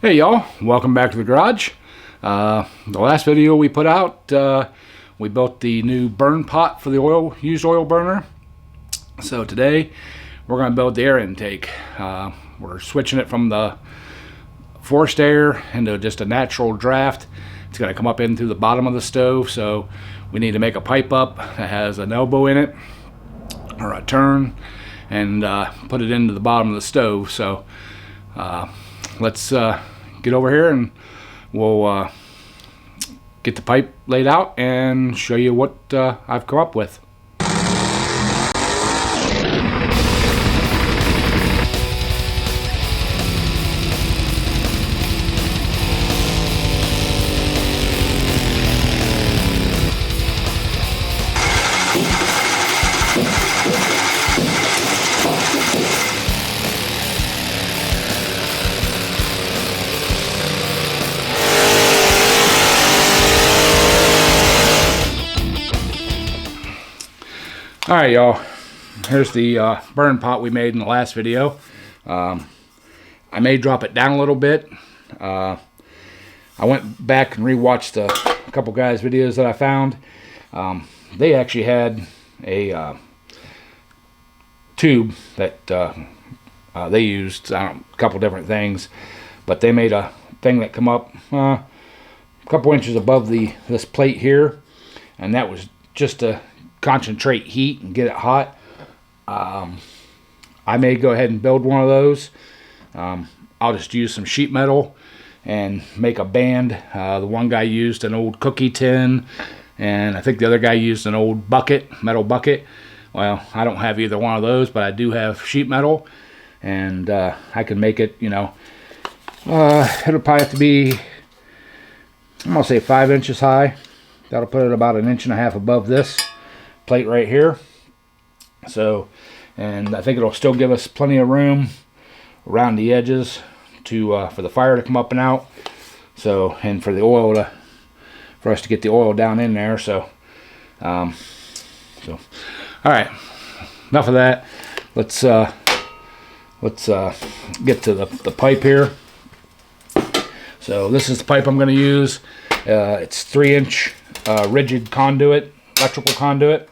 Hey y'all, welcome back to the garage. The last video we put out, we built the new burn pot for the used oil burner. So today we're going to build the air intake. We're switching it from the forced air into just a natural draft. It's going to come up in through the bottom of the stove, so we need to make a pipe up that has an elbow in it or a turn and put it into the bottom of the stove. So let's get over here and we'll get the pipe laid out and show you what I've come up with. Alright y'all, here's the burn pot we made in the last video. I may drop it down a little bit. I went back and rewatched a couple guys' videos that I found. They actually had a tube that they used, a couple different things, but they made a thing that come up a couple inches above this plate here, and that was just to concentrate heat and get it hot. I may go ahead and build one of those. I'll just use some sheet metal and make a band. The one guy used an old cookie tin, and I think the other guy used an old metal bucket. Well, I don't have either one of those, but I do have sheet metal, and I can make it, it'll probably have to be, I'm gonna say 5 inches high. That'll put it about 1.5 inches above this plate right here. So, and I think it'll still give us plenty of room around the edges to for the fire to come up and out. So, and for the oil for us to get the oil down in there. So, all right, enough of that. Let's get to the pipe here. So this is the pipe I'm going to use. It's 3-inch rigid conduit, electrical conduit,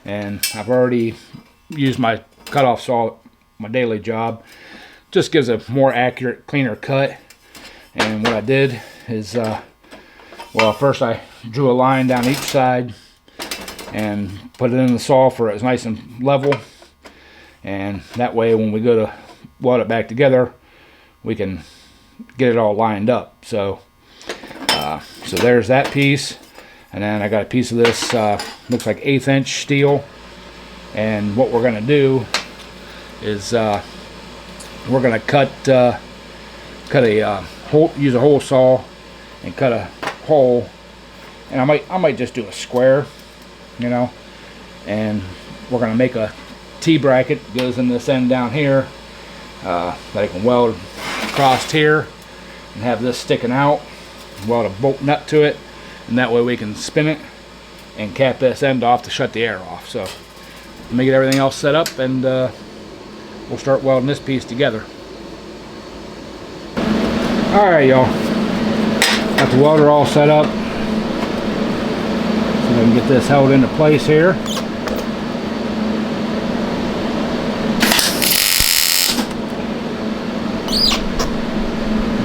and I've already used my cutoff saw my daily job. Just gives a more accurate, cleaner cut. And what I did is, well, first I drew a line down each side and put it in the saw for it's nice and level, and that way when we go to weld it back together, we can get it all lined up. So so there's that piece. And then I got a piece of this, looks like 1/8 inch steel. And what we're going to do is we're going to use a hole saw and cut a hole. And I might just do a square, and we're going to make a T-bracket that goes in this end down here that I can weld across here and have this sticking out, weld a bolt nut to it, and that way we can spin it and cap this end off to shut the air off. So let me get everything else set up, and we'll start welding this piece together. Alright y'all, got the welder all set up so I can get this held into place here.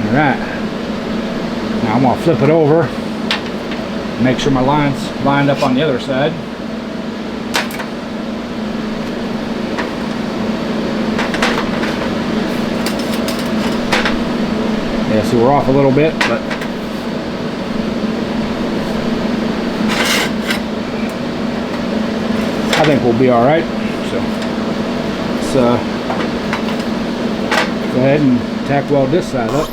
Alright, now I'm going to flip it over, make sure my line's lined up on the other side. Yeah, so we're off a little bit, but I think we'll be alright. So let's go ahead and tack weld this side up.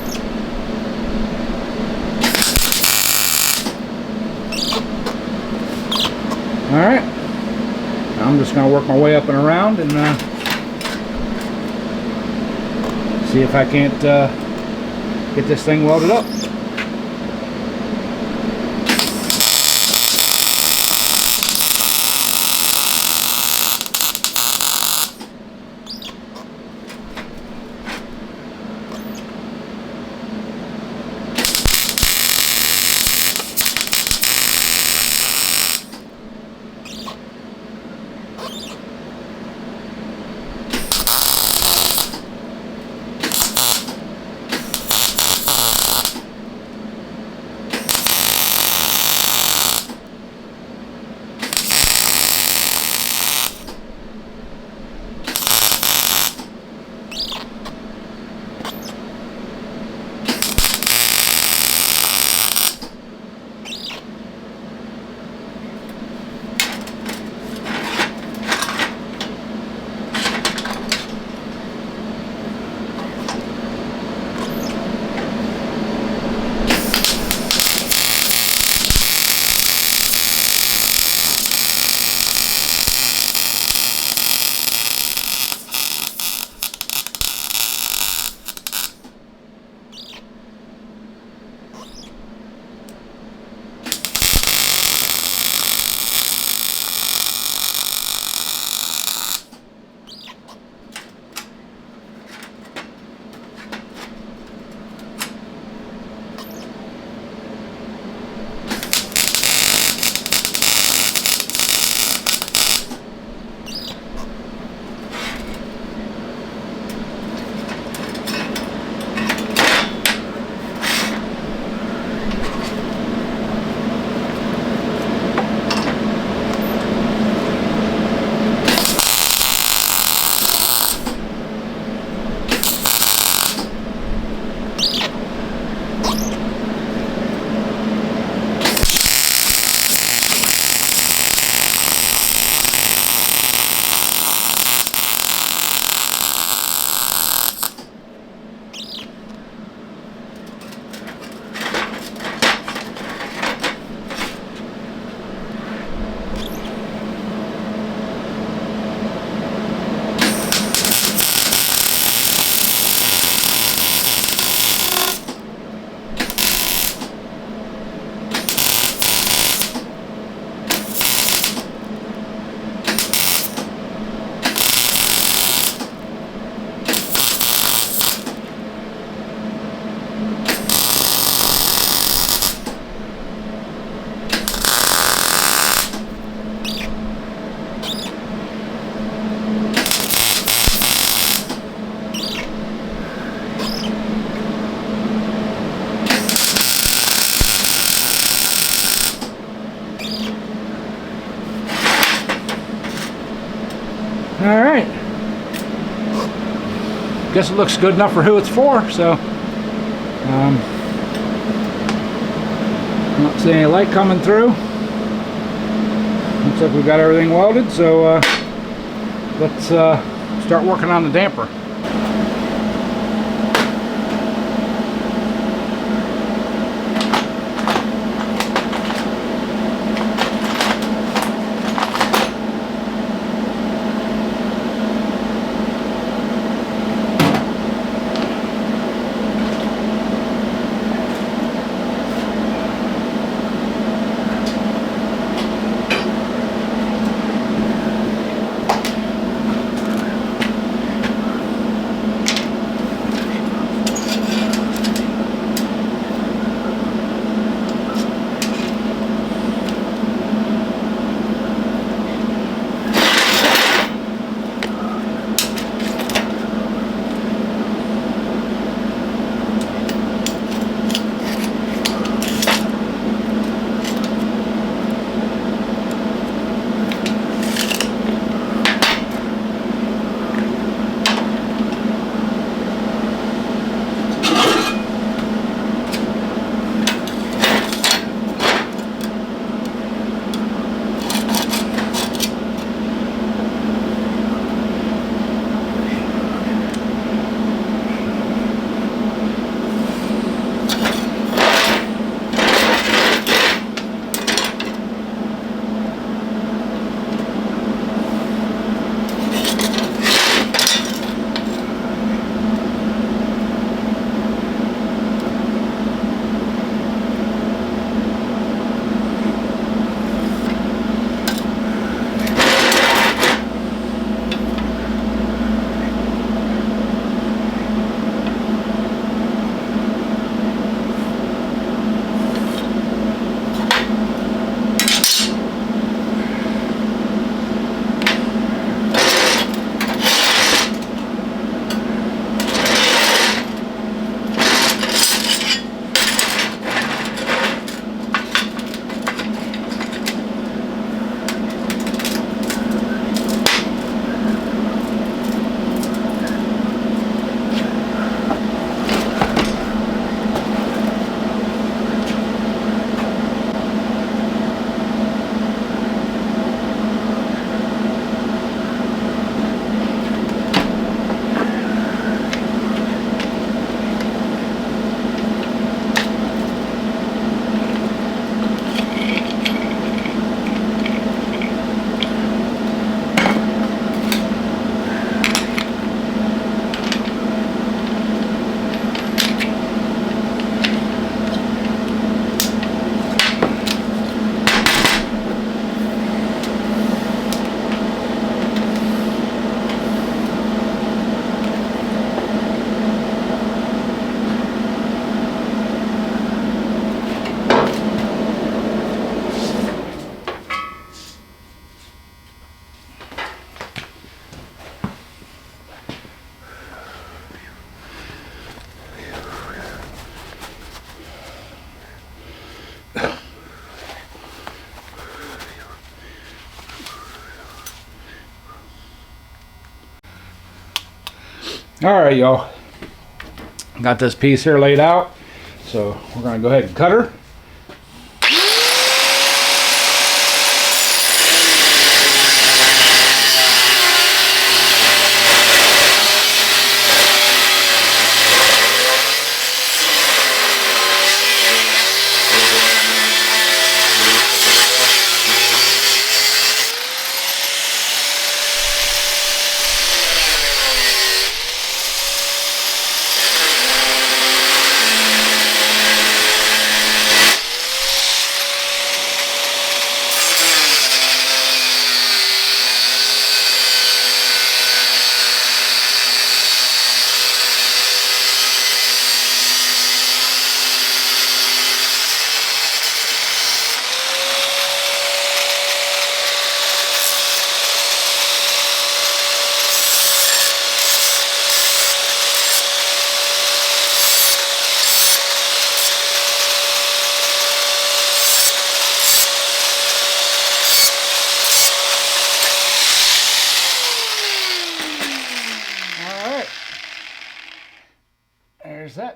Alright, I'm just going to work my way up and around and see if I can't get this thing welded up. All right. Guess it looks good enough for who it's for. So, not seeing any light coming through. Looks like we've got everything welded. So let's start working on the damper. All right, y'all. Got this piece here laid out, so we're gonna go ahead and cut her.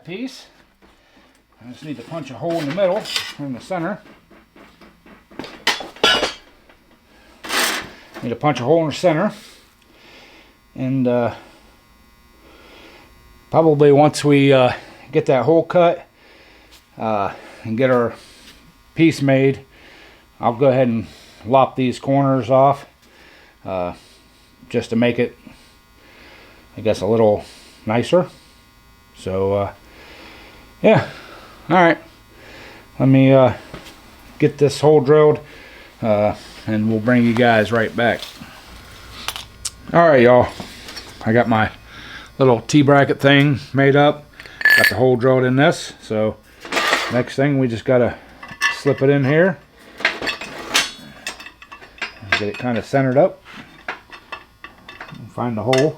piece. I just need to punch a hole in the middle, in the center. Need to punch a hole in the center. And probably once we get that hole cut and get our piece made, I'll go ahead and lop these corners off just to make it, I guess, a little nicer. So yeah, all right, let me get this hole drilled and we'll bring you guys right back. All right, y'all, I got my little T-bracket thing made up, got the hole drilled in this. So next thing, we just gotta slip it in here and get it kind of centered up. Find the hole.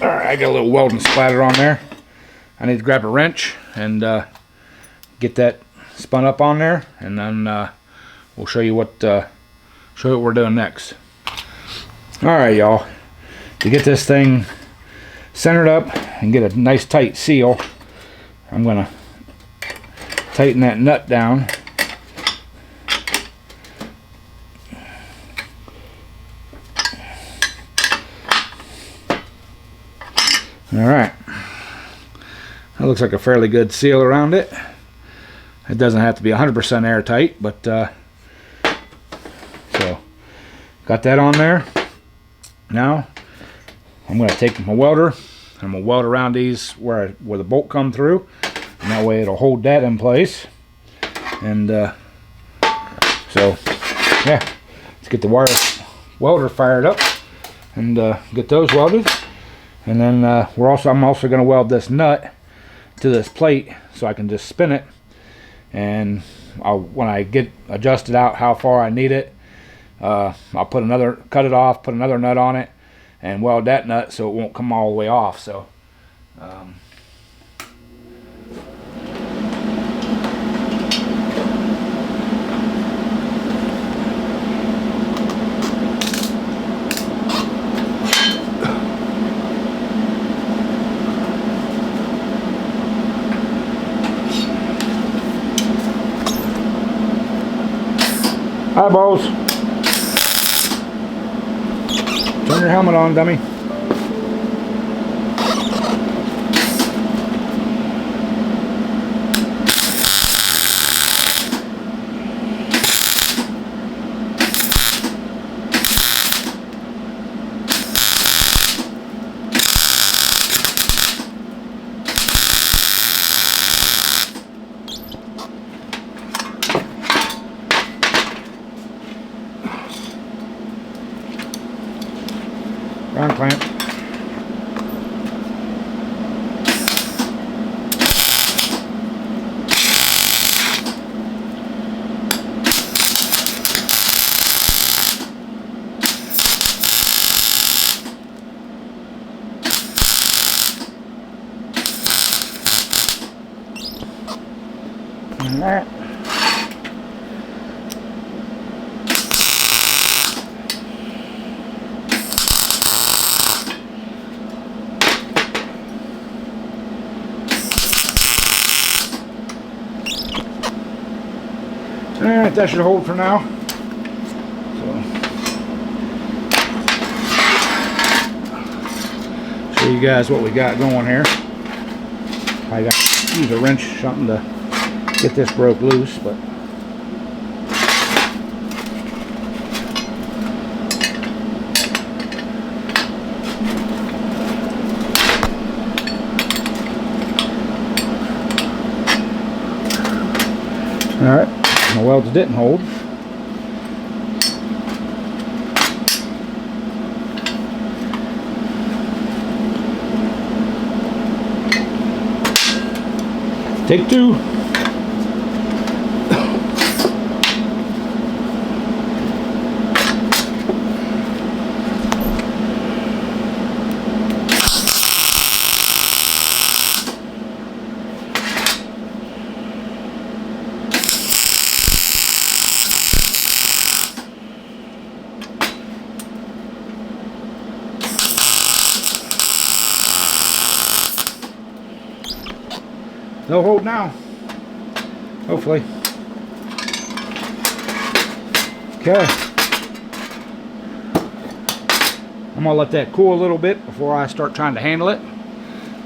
Alright, I got a little welding splatter on there. I need to grab a wrench and get that spun up on there, and then we'll show you what we're doing next. Alright, y'all, to get this thing centered up and get a nice tight seal, I'm gonna tighten that nut down. Alright, that looks like a fairly good seal around it. It doesn't have to be 100% airtight, but so got that on there. Now I'm going to take my welder and I'm going to weld around these where the bolt come through, and that way it'll hold that in place. And so yeah, let's get the welder fired up and get those welded. And then I'm also going to weld this nut to this plate so I can just spin it, and when I get adjusted out how far I need it, I'll cut it off, put another nut on it, and weld that nut so it won't come all the way off. So eyeballs. Turn your helmet on, dummy. Ground clamp. And that. Alright, that should hold for now. So, show you guys what we got going here. I got to use a wrench or something to get this broke loose, but alright. My welds didn't hold. Take two. they'll hold now. Hopefully. Okay. I'm gonna let that cool a little bit before I start trying to handle it.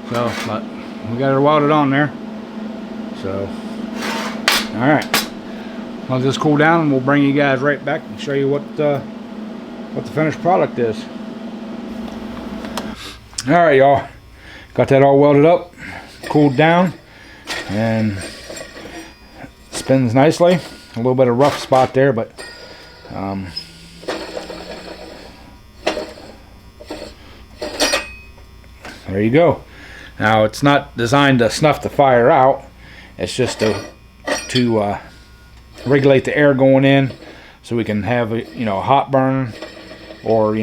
So, but we got it welded on there. So, all right. I'll just cool down and we'll bring you guys right back and show you what the finished product is. All right, y'all. Got that all welded up, cooled down, and spins nicely. A little bit of rough spot there, but there you go. Now it's not designed to snuff the fire out. It's just to regulate the air going in, so we can have a hot burn, or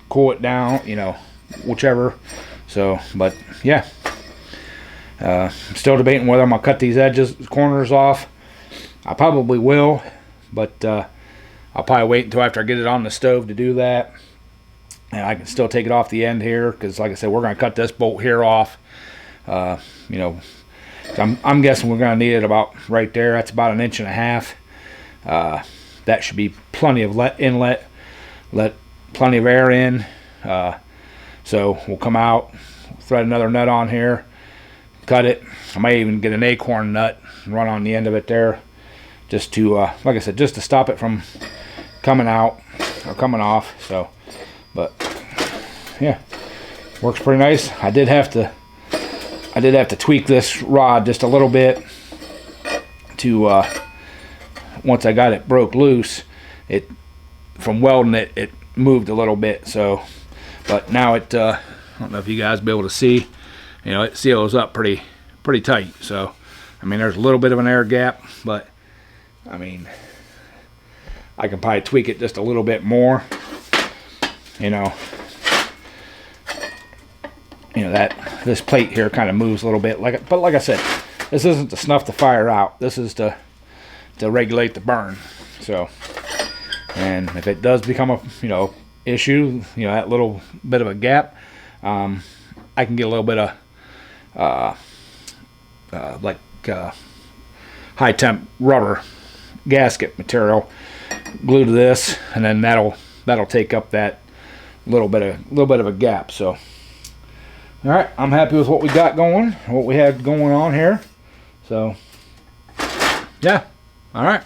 cool it down, whichever. So, but yeah, I'm still debating whether I'm gonna cut these corners off. I probably will, but I'll probably wait until after I get it on the stove to do that. And I can still take it off the end here, because like I said, we're going to cut this bolt here off. I'm guessing we're going to need it about right there. That's about 1.5 inches. That should be plenty of inlet, let plenty of air in. So we'll come out, thread another nut on here, cut it. I might even get an acorn nut and run on the end of it there, just to, like I said, just to stop it from coming out or coming off. So, but yeah, works pretty nice. I did have to tweak this rod just a little bit to once I got it broke loose, it from welding it moved a little bit. So, but now it I don't know if you guys will be able to see, it seals up pretty tight. So I mean, there's a little bit of an air gap, but I mean, I can probably tweak it just a little bit more. That this plate here kind of moves a little bit, but like I said, this isn't to snuff the fire out. This is to regulate the burn. So, and if it does become a issue, that little bit of a gap, I can get a little bit of high temp rubber gasket material, glue to this, and then that'll take up that little bit of a gap. So, all right, I'm happy with what we got going, what we had going on here. So, yeah, all right,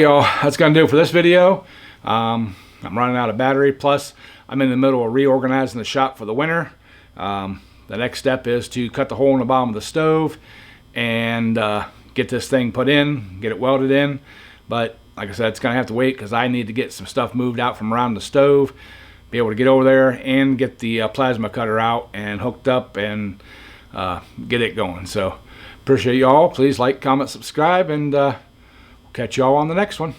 y'all. That's gonna do it for this video. I'm running out of battery. Plus, I'm in the middle of reorganizing the shop for the winter. The next step is to cut the hole in the bottom of the stove and get this thing put in, get it welded in. But like I said, it's gonna have to wait because I need to get some stuff moved out from around the stove, be able to get over there and get the plasma cutter out and hooked up and get it going. So appreciate y'all. Please like, comment, subscribe, and we'll catch y'all on the next one.